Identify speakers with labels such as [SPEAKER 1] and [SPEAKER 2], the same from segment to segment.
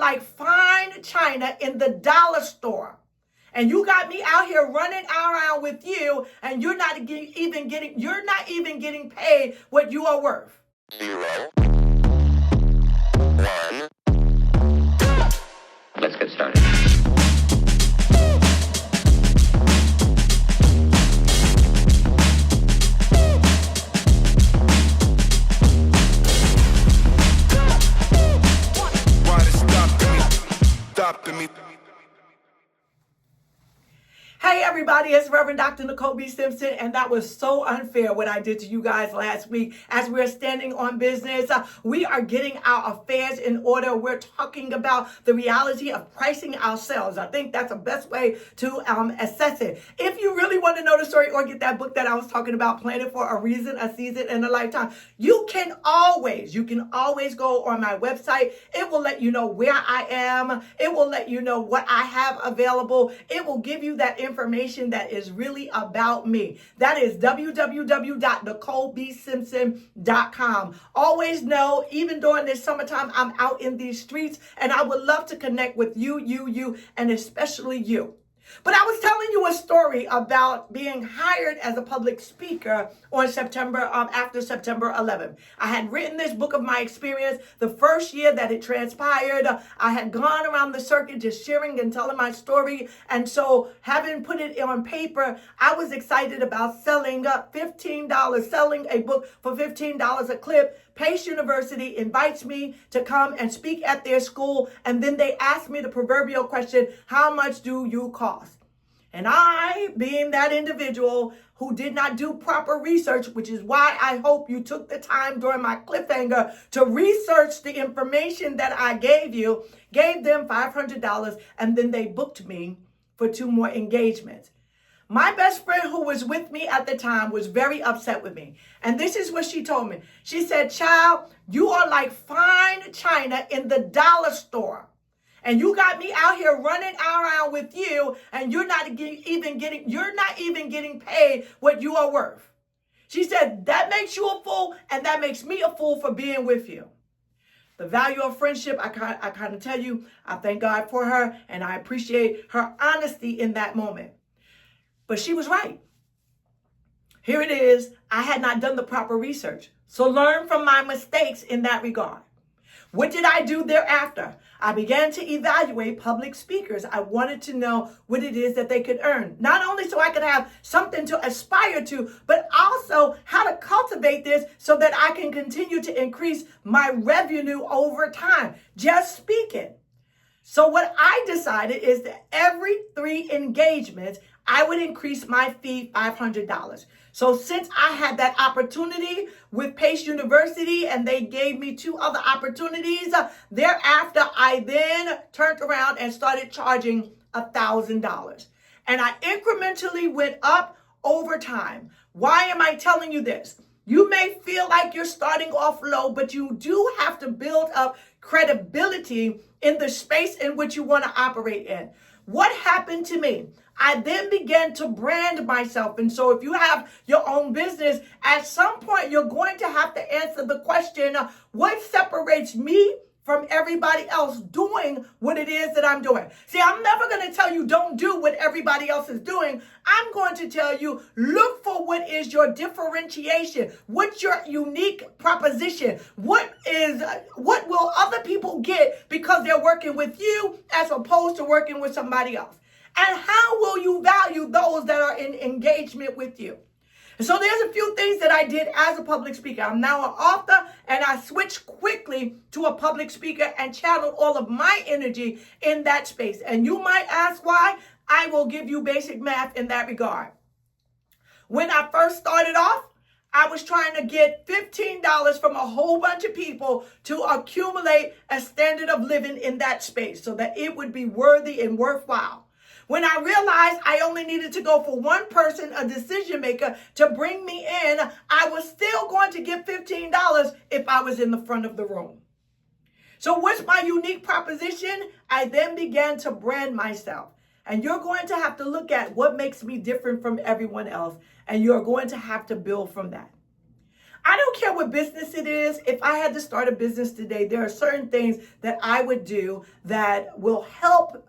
[SPEAKER 1] like fine china in the dollar store. And you got me out here running around with you, and you're not even getting paid what you are worth.
[SPEAKER 2] 0, 1. Let's get started.
[SPEAKER 3] Why they stopping me?
[SPEAKER 1] Hey everybody, it's Reverend Dr. Nicole B. Simpson, and that was so unfair what I did to you guys last week. As we're standing on business, we are getting our affairs in order. We're talking about the reality of pricing ourselves. I think that's the best way to assess it. If you really want to know the story or get that book that I was talking about, Planning for a Reason, a Season, and a Lifetime, you can always go on my website. It will let you know where I am. It will let you know what I have available. It will give you that information that is really about me. That is www.nicolebsimpson.com. Always know, even during this summertime, I'm out in these streets, and I would love to connect with you, and especially you. But I was telling you a story about being hired as a public speaker on after September 11th. I had written this book of my experience the first year that it transpired. I had gone around the circuit just sharing and telling my story. And so having put it on paper, I was excited about selling a book for $15 a clip. Pace University invites me to come and speak at their school, and then they ask me the proverbial question, how much do you cost? And I, being that individual who did not do proper research, which is why I hope you took the time during my cliffhanger to research the information that I gave you, gave them $500, and then they booked me for 2 more engagements. My best friend who was with me at the time was very upset with me. And this is what she told me. She said, child, you are like fine china in the dollar store. And you got me out here running around with you, and you're not even getting paid what you are worth. She said, that makes you a fool, and that makes me a fool for being with you. The value of friendship, I kind of tell you, I thank God for her, and I appreciate her honesty in that moment. But she was right. Here it is. I had not done the proper research. So learn from my mistakes in that regard. What did I do thereafter? I began to evaluate public speakers. I wanted to know what it is that they could earn. Not only so I could have something to aspire to, but also how to cultivate this so that I can continue to increase my revenue over time. Just speaking. So what I decided is that every 3 engagements, I would increase my fee $500. So since I had that opportunity with Pace University and they gave me 2 other opportunities, thereafter, I then turned around and started charging $1,000. And I incrementally went up over time. Why am I telling you this? You may feel like you're starting off low, but you do have to build up credibility in the space in which you want to operate in. What happened to me? I then began to brand myself. And so if you have your own business, at some point, you're going to have to answer the question, what separates me from everybody else doing what it is that I'm doing? See, I'm never going to tell you don't do what everybody else is doing. I'm going to tell you, look for what is your differentiation. What's your unique proposition? What will other people get because they're working with you as opposed to working with somebody else? And how will you value those that are in engagement with you? And so there's a few things that I did as a public speaker. I'm now an author, and I switched quickly to a public speaker and channeled all of my energy in that space. And you might ask why. I will give you basic math in that regard. When I first started off, I was trying to get $15 from a whole bunch of people to accumulate a standard of living in that space so that it would be worthy and worthwhile. When I realized I only needed to go for one person, a decision maker, to bring me in, I was still going to get $15 if I was in the front of the room. So what's my unique proposition? I then began to brand myself. And you're going to have to look at what makes me different from everyone else. And you're going to have to build from that. I don't care what business it is. If I had to start a business today, there are certain things that I would do that will help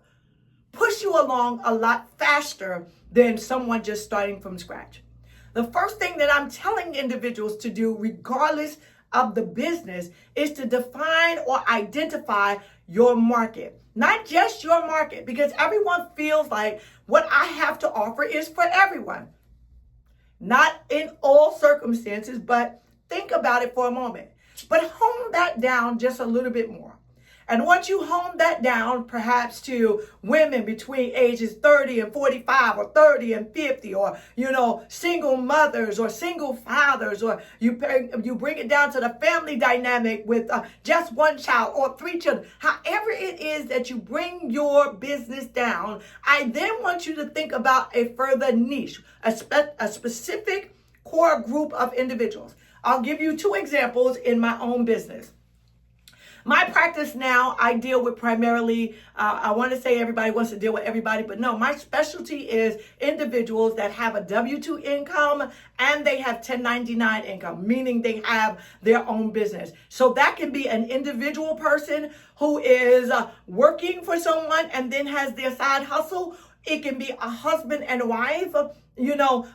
[SPEAKER 1] push you along a lot faster than someone just starting from scratch. The first thing that I'm telling individuals to do, regardless of the business, is to define or identify your market. Not just your market, because everyone feels like what I have to offer is for everyone. Not in all circumstances, but think about it for a moment. But hone that down just a little bit more. And once you hone that down, perhaps to women between ages 30 and 45 or 30 and 50, or, single mothers or single fathers, or you bring it down to the family dynamic with just one child or 3 children. However it is that you bring your business down, I then want you to think about a further niche, a specific core group of individuals. I'll give you 2 examples in my own business. My practice now, I deal with primarily, I want to say everybody wants to deal with everybody, but no, my specialty is individuals that have a W-2 income and they have 1099 income, meaning they have their own business. So that can be an individual person who is working for someone and then has their side hustle. It can be a husband and wife,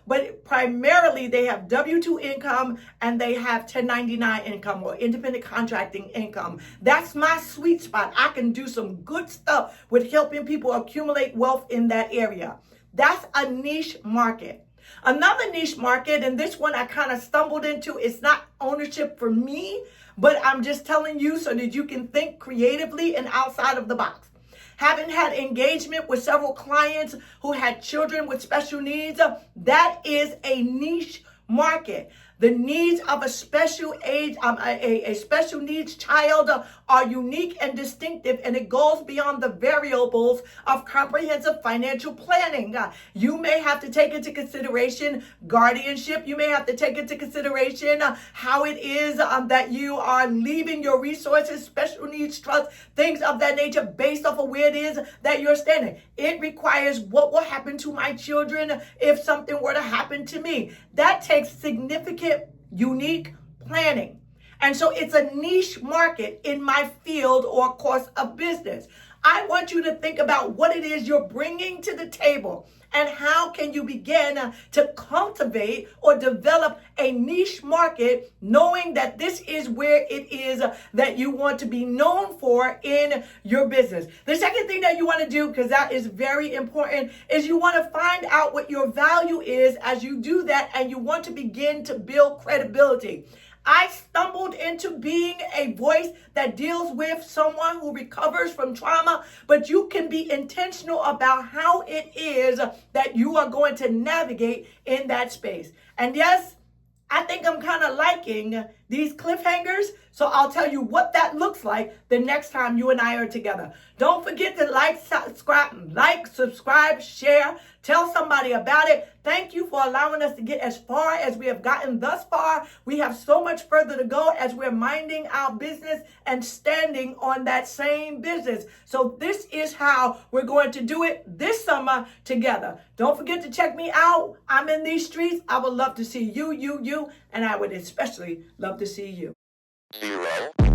[SPEAKER 1] but primarily they have W-2 income and they have 1099 income or independent contracting income. That's my sweet spot. I can do some good stuff with helping people accumulate wealth in that area. That's a niche market. Another niche market, and this one I kind of stumbled into, it's not ownership for me, but I'm just telling you so that you can think creatively and outside of the box. Having had engagement with several clients who had children with special needs, that is a niche market. The needs of a special age, a special needs child are unique and distinctive, and it goes beyond the variables of comprehensive financial planning. You may have to take into consideration guardianship. You may have to take into consideration how it is that you are leaving your resources, special needs trust, things of that nature, based off of where it is that you're standing. It requires what will happen to my children if something were to happen to me. That takes significant, unique planning. And so it's a niche market in my field or course of business. I want you to think about what it is you're bringing to the table and how can you begin to cultivate or develop a niche market, knowing that this is where it is that you want to be known for in your business. The second thing that you want to do, because that is very important, is you want to find out what your value is as you do that, and you want to begin to build credibility. I stumbled into being a voice that deals with someone who recovers from trauma, but you can be intentional about how it is that you are going to navigate in that space. And yes, I think I'm kind of liking these cliffhangers, so I'll tell you what that looks like the next time you and I are together. Don't forget to subscribe, share, tell somebody about it. Thank you for allowing us to get as far as we have gotten thus far. We have so much further to go as we're minding our business and standing on that same business. So this is how we're going to do it this summer together. Don't forget to check me out. I'm in these streets. I would love to see you, and I would especially love to see you.
[SPEAKER 3] 0 1